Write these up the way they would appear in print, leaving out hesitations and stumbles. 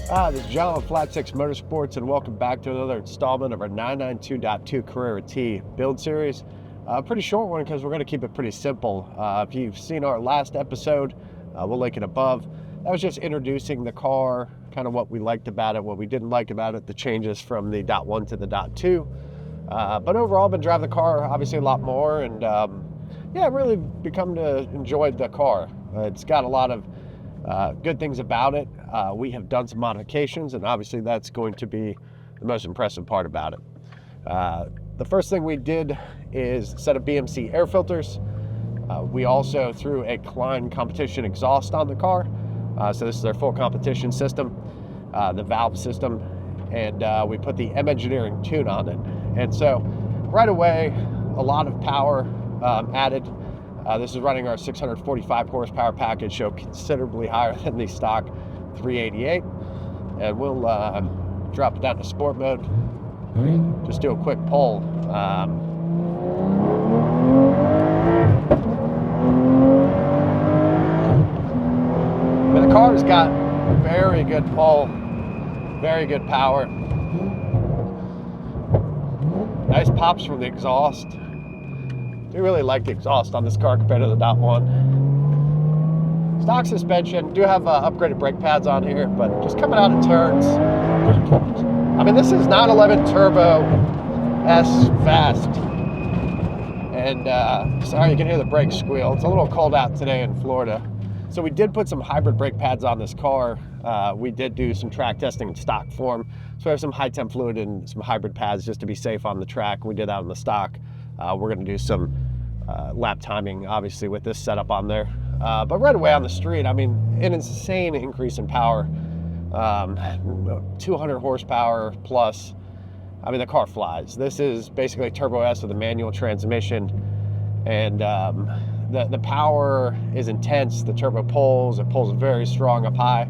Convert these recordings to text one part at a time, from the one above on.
This is John with Flat 6 Motorsports, and welcome back to another installment of our 992.2 Carrera T build series. Pretty short one because we're going to keep it pretty simple. If you've seen our last episode, we'll link it above. That was just introducing the car, kind of what we liked about it, what we didn't like about it, the changes from the .1 to the .2. But overall, I've been driving the car obviously a lot more, and yeah, really become to enjoy the car. It's got a lot of good things about it. We have done some modifications, and obviously that's going to be the most impressive part about it. The first thing we did is set up BMC air filters. We also threw a Kline competition exhaust on the car. So this is their full competition system, the valve system, and we put the M Engineering tune on it. And so right away, a lot of power added. This is running our 645 horsepower package, so considerably higher than the stock 388. And we'll drop it down to sport mode. Just do a quick pull. I mean, the car's got very good pull, very good power. Nice pops from the exhaust. I really like the exhaust on this car compared to the .1. Stock suspension, do have upgraded brake pads on here, but just coming out of turns. I mean, this is 911 Turbo S Fast. And sorry you can hear the brake squeal. It's a little cold out today in Florida. So we did put some hybrid brake pads on this car. We did do some track testing in stock form. So we have some high temp fluid and some hybrid pads just to be safe on the track. We did that on the stock. We're going to do some lap timing, obviously, with this setup on there. But right away on the street, I mean, an insane increase in power. 200 horsepower plus. I mean, the car flies. This is basically Turbo S with a manual transmission. And the power is intense. The turbo pulls. It pulls very strong up high.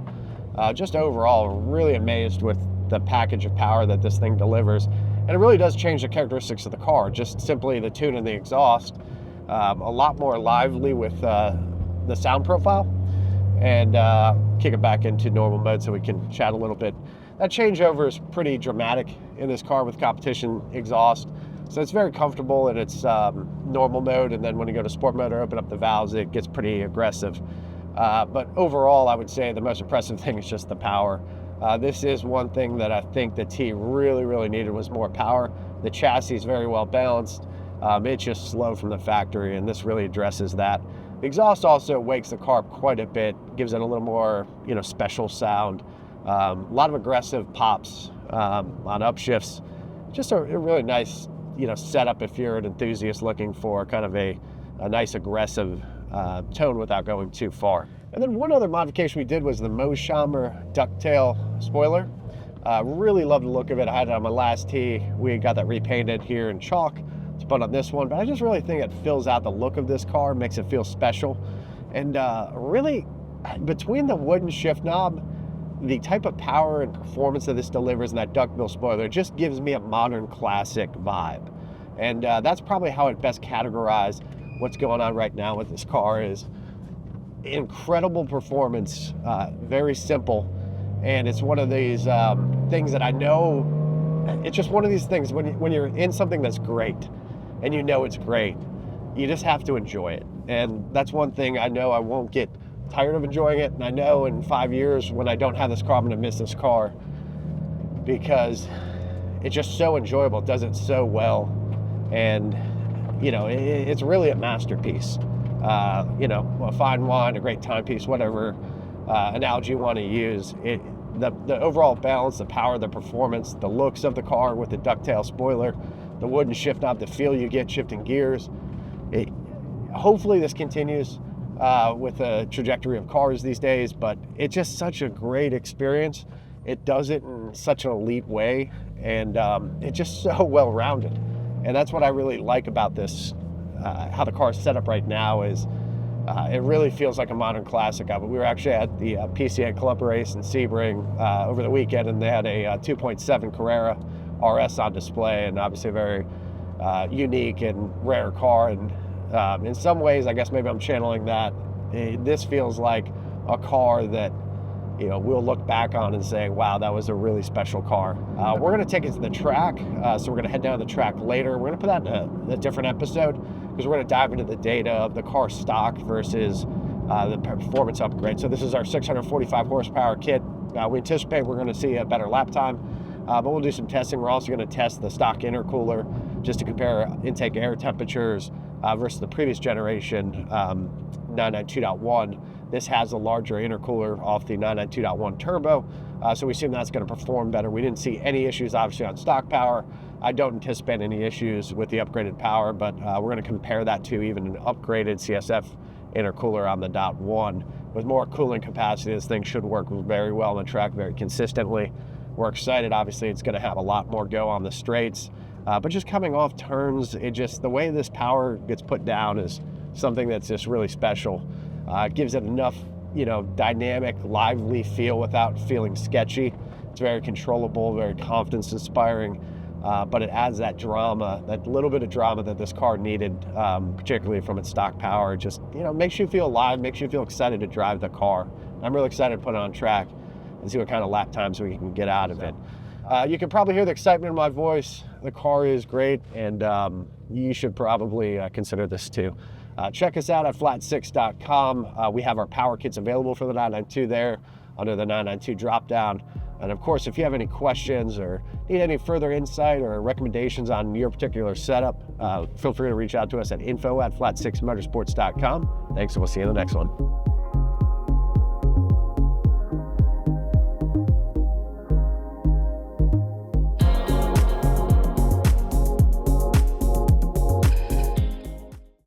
Just overall, really amazed with the package of power that this thing delivers. And it really does change the characteristics of the car, just simply the tune and the exhaust. A lot more lively with the sound profile. And kick it back into normal mode so we can chat a little bit. That changeover is pretty dramatic in this car with competition exhaust. So it's very comfortable in its normal mode. And then when you go to sport mode or open up the valves, it gets pretty aggressive. But overall, I would say the most impressive thing is just the power. This is one thing that I think the T really needed was more power. The chassis is very well balanced. It's just slow from the factory, and this really addresses that. The exhaust also wakes the car up quite a bit, gives it a little more, special sound. A lot of aggressive pops on upshifts. Just a really nice, setup if you're an enthusiast looking for kind of a nice aggressive tone without going too far. And then one other modification we did was the Moshammer Ducktail spoiler. Really love the look of it. I had it on my last T. We got that repainted here in chalk to put on this one, but I just really think it fills out the look of this car, makes it feel special. And really, between the wooden shift knob, the type of power and performance that this delivers and that duckbill spoiler just gives me a modern classic vibe. And that's probably how it best categorize what's going on right now with this car is incredible performance, very simple. And it's one of these things that I know, it's just one of these things when you're in something that's great and you know it's great, you just have to enjoy it. And that's one thing I know I won't get tired of enjoying it. And I know in 5 years when I don't have this car, I'm gonna miss this car because it's just so enjoyable. It does it so well. And it's really a masterpiece. A fine wine, a great timepiece, whatever analogy you want to use. The overall balance, the power, the performance, the looks of the car with the ducktail spoiler, the wooden shift knob, the feel you get shifting gears. Hopefully this continues with the trajectory of cars these days, but it's just such a great experience. It does it in such an elite way, and it's just so well-rounded. And that's what I really like about this, how the car's set up right now is it really feels like a modern classic of it. We were actually at the PCA Club race in Sebring over the weekend, and they had a 2.7 Carrera RS on display, and obviously a very unique and rare car. And in some ways, I guess maybe I'm channeling that. This feels like a car that you know, we'll look back on and say, wow, that was a really special car. We're going to take it to the track. So we're going to head down to the track later. We're going to put that in a different episode, because we're going to dive into the data of the car stock versus the performance upgrade. So this is our 645 horsepower kit. We anticipate we're going to see a better lap time, but we'll do some testing. We're also going to test the stock intercooler just to compare intake air temperatures versus the previous generation 992.1. This has a larger intercooler off the 992.1 turbo, so we assume that's going to perform better. We didn't see any issues, obviously, on stock power. I don't anticipate any issues with the upgraded power, but we're going to compare that to even an upgraded CSF intercooler on the .1. With more cooling capacity, this thing should work very well on the track, very consistently. We're excited. Obviously, it's going to have a lot more go on the straights, but just coming off turns, the way this power gets put down is something that's just really special. It gives it enough, you know, dynamic, lively feel without feeling sketchy. It's very controllable, very confidence inspiring, but it adds that drama, that little bit of drama that this car needed, particularly from its stock power. Just, you know, makes you feel alive, makes you feel excited to drive the car. I'm really excited to put it on track and see what kind of lap times we can get out of it. You can probably hear the excitement in my voice. The car is great, and you should probably consider this too. Check us out at flat6.com. We have our power kits available for the 992 there under the 992 drop down. And of course, if you have any questions or need any further insight or recommendations on your particular setup, feel free to reach out to us at info@flat6motorsports.com. Thanks, and we'll see you in the next one.